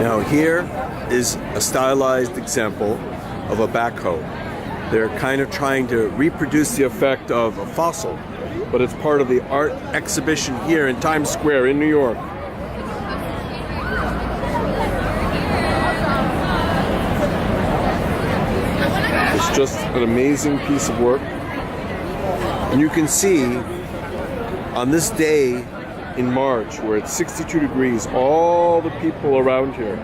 Now here is a stylized example of a backhoe. They're kind of trying to reproduce the effect of a fossil, but it's part of the art exhibition here in Times Square in New York. It's just an amazing piece of work. And you can see on this day in March, where it's 62 degrees, all the people around here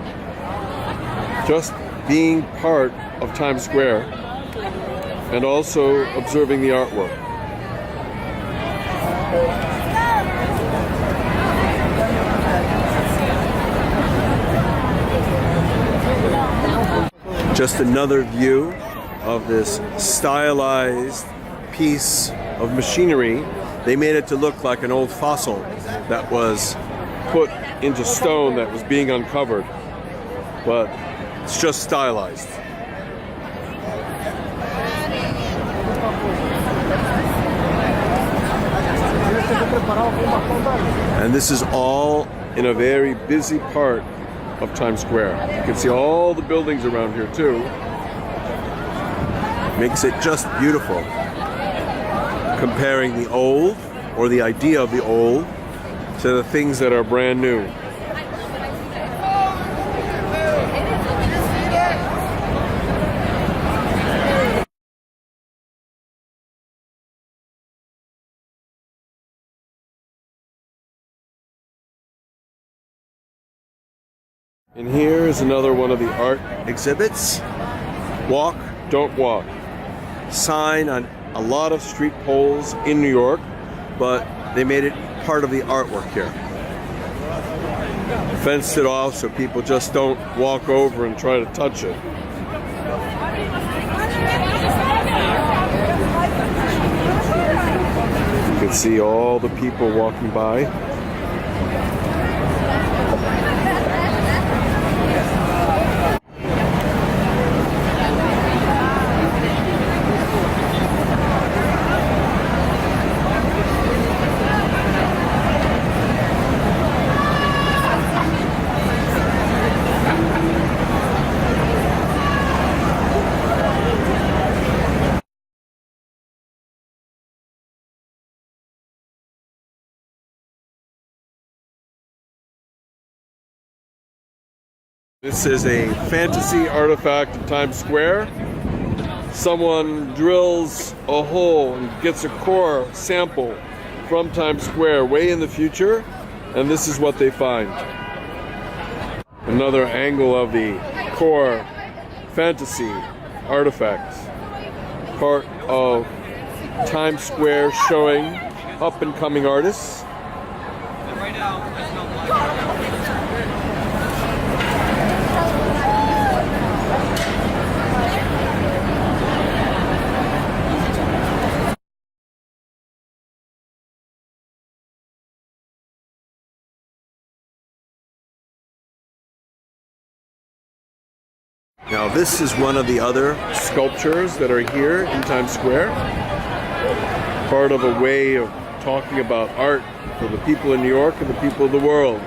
just being part of Times Square and also observing the artwork. Just another view of this stylized piece of machinery. They made it to look like an old fossil that was put into stone that was being uncovered, but it's just stylized. And this is all in a very busy part of Times Square. You can see all the buildings around here too. Makes it just beautiful. Comparing the old, or the idea of the old, to the things that are brand new. And here is another one of the art exhibits. Walk, don't walk. Sign on a lot of street poles in New York, but they made it part of the artwork here. Fenced it off so people just don't walk over and try to touch it. You can see all the people walking by. This is a fantasy artifact in Times Square. Someone drills a hole and gets a core sample from Times Square way in the future, and this is what they find. Another angle of the core fantasy artifact. Part of Times Square showing up-and-coming artists. Now this is one of the other sculptures that are here in Times Square. Part of a way of talking about art for the people in New York and the people of the world.